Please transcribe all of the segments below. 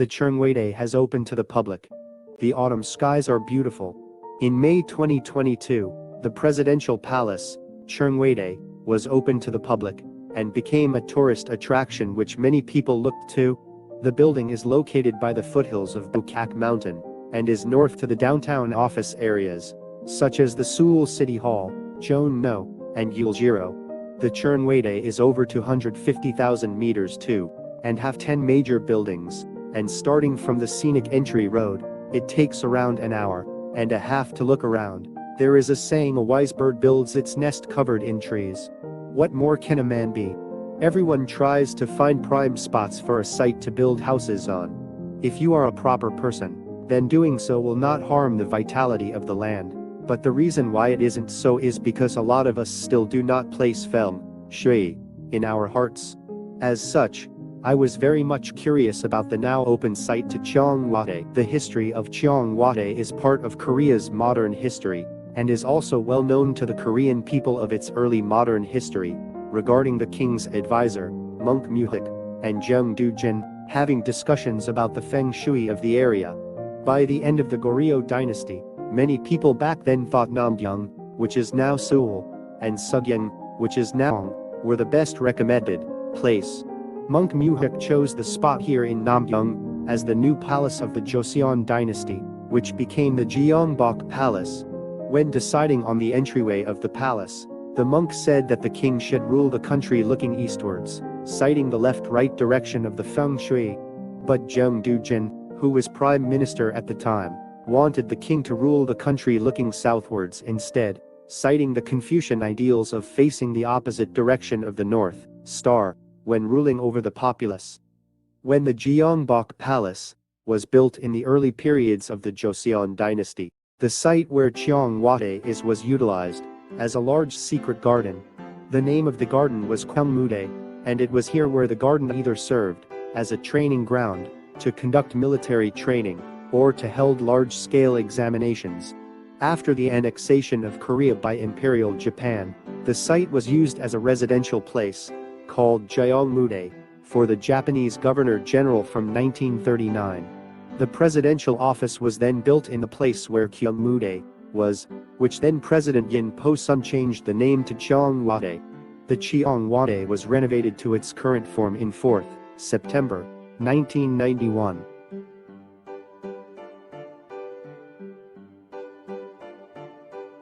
the Cheongwadae has opened to the public. The autumn skies are beautiful. In May 2022, the presidential palace, Cheongwadae, was opened to the public and became a tourist attraction which many people looked to. The building is located by the foothills of Bukak Mountain and is north to the downtown office areas, such as the Seoul City Hall, Cheongno, and Yuljiro. The Cheongwadae is over 250,000 meters too, and have 10 major buildings, and starting from the scenic entry road, it takes around an hour and a half to look around. There is a saying, a wise bird builds its nest covered in trees. What more can a man be? Everyone tries to find prime spots for a site to build houses on. If you are a proper person, then doing so will not harm the vitality of the land. But the reason why it isn't so is because a lot of us still do not place feng shui in our hearts. As such, I was very much curious about the now open site to Cheongwadae. The history of Cheongwadae is part of Korea's modern history, and is also well known to the Korean people of its early modern history, regarding the king's advisor, Monk Muhik, and Jeong Do-jin, having discussions about the feng shui of the area. By the end of the Goryeo dynasty, many people back then thought Namgyong, which is now Seoul, and Sugyong, which is now, were the best recommended place. Monk Muhik chose the spot here in Namgyong as the new palace of the Joseon dynasty, which became the Gyeongbok Palace. When deciding on the entryway of the palace, the monk said that the king should rule the country looking eastwards, citing the left-right direction of the feng shui. But Jeong Do-jin, who was prime minister at the time, wanted the king to rule the country looking southwards instead, citing the Confucian ideals of facing the opposite direction of the North Star when ruling over the populace. When the Gyeongbok Palace was built in the early periods of the Joseon dynasty, the site where Cheongwadae is was utilized as a large secret garden. The name of the garden was Cheongmudae, and it was here where the garden either served as a training ground to conduct military training or to held large-scale examinations. After the annexation of Korea by Imperial Japan, the site was used as a residential place called Cheongmudae for the Japanese Governor-General from 1939. The presidential office was then built in the place where Cheongmudae was, which then President Yin Po-sun changed the name to Cheongwadae. The Cheongwadae was renovated to its current form in 4th September 1991.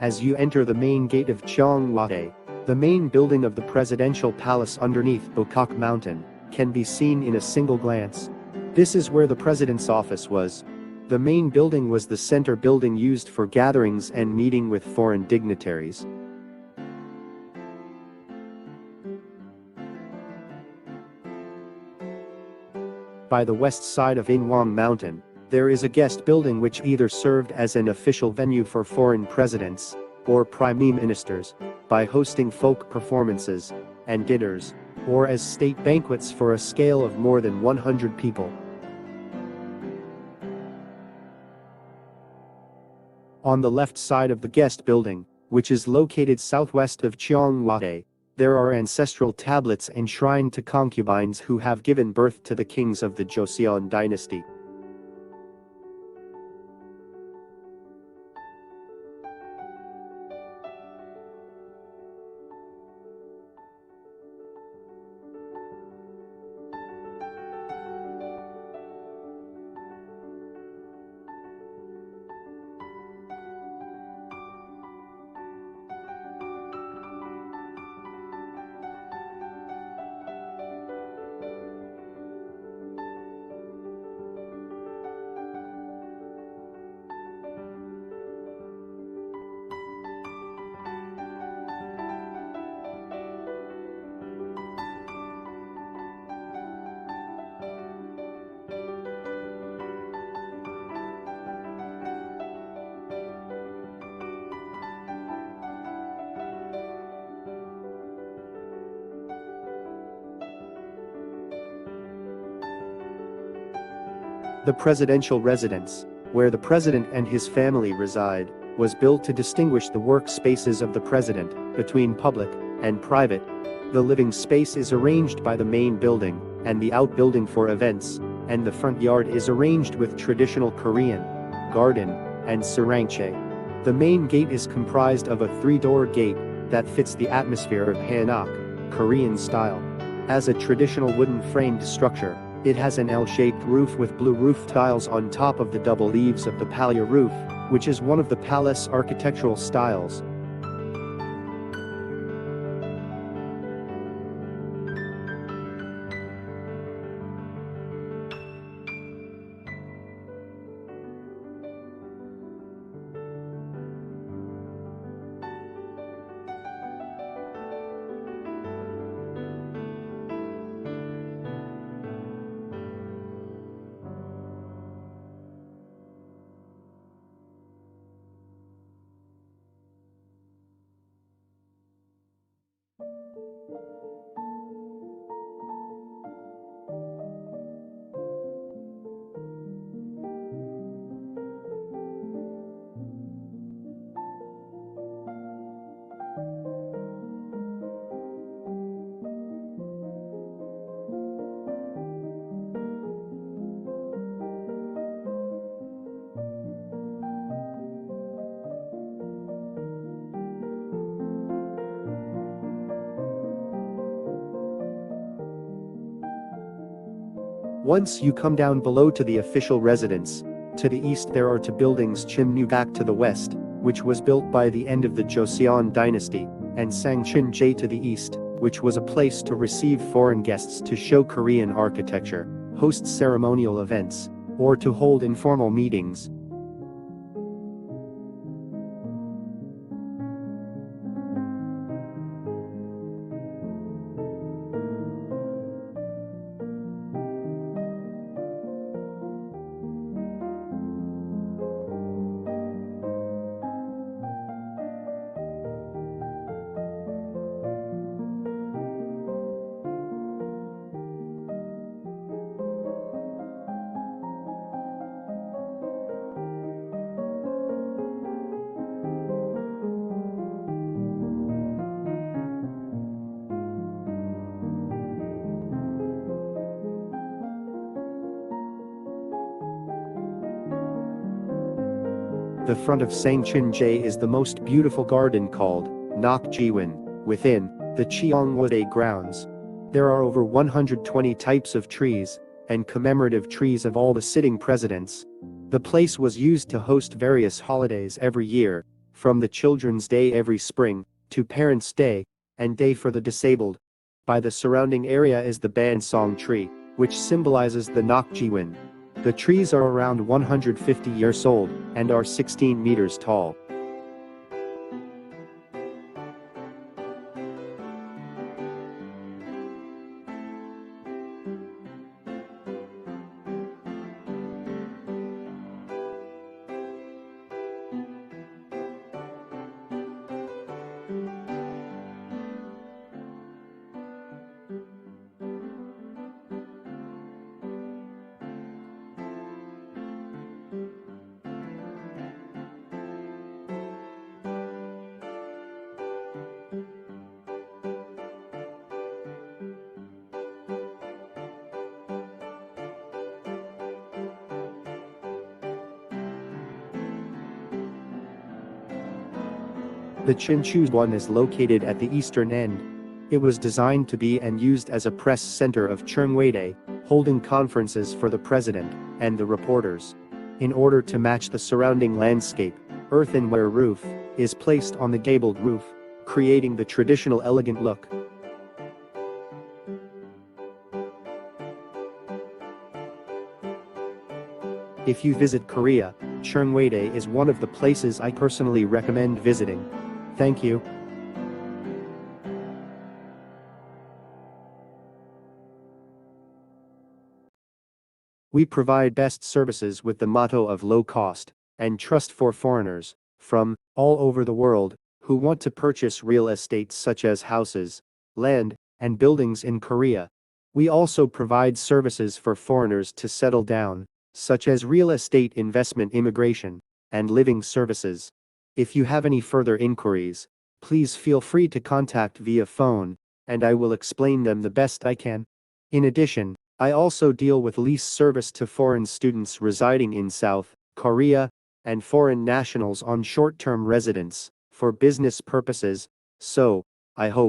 As you enter the main gate of Cheongwadae, the main building of the presidential palace underneath Bokak Mountain can be seen in a single glance. This is where the president's office was. The main building was the center building used for gatherings and meeting with foreign dignitaries. By the west side of Inwang Mountain, there is a guest building which either served as an official venue for foreign presidents or prime ministers by hosting folk performances and dinners, or as state banquets for a scale of more than 100 people. On the left side of the guest building, which is located southwest of Cheongwadae, there are ancestral tablets enshrined to concubines who have given birth to the kings of the Joseon dynasty. The presidential residence, where the president and his family reside, was built to distinguish the work spaces of the president between public and private. The living space is arranged by the main building and the outbuilding for events and the front yard is arranged with traditional Korean garden and sarangchae. The main gate is comprised of a three-door gate that fits the atmosphere of Hanok, Korean style. As a traditional wooden framed structure, it has an L-shaped roof with blue roof tiles on top of the double eaves of the palya roof, which is one of the palace architectural styles. Once you come down below to the official residence, to the east there are two buildings: Cheongwadae to the west, which was built by the end of the Joseon dynasty, and Cheongwadae to the east, which was a place to receive foreign guests to show Korean architecture, host ceremonial events, or to hold informal meetings. The front of Cheongwadae is the most beautiful garden called Nakjiwon, within the Cheongwadae grounds. There are over 120 types of trees, and commemorative trees of all the sitting presidents. The place was used to host various holidays every year, from the Children's Day every spring, to Parents' Day, and Day for the Disabled. By the surrounding area is the Bansong tree, which symbolizes the Nakjiwon. The trees are around 150 years old, and are 16 meters tall. The Cheongwadae is located at the eastern end. It was designed to be and used as a press center of Cheongwadae, holding conferences for the president and the reporters. In order to match the surrounding landscape, earthenware roof is placed on the gabled roof, creating the traditional elegant look. If you visit Korea, Cheongwadae is one of the places I personally recommend visiting. Thank you. We provide best services with the motto of low cost and trust for foreigners from all over the world who want to purchase real estate such as houses, land, and buildings in Korea. We also provide services for foreigners to settle down, such as real estate investment, immigration, and living services. If you have any further inquiries, please feel free to contact via phone, and I will explain them the best I can. In addition, I also deal with lease service to foreign students residing in South Korea and foreign nationals on short-term residence for business purposes, so I hope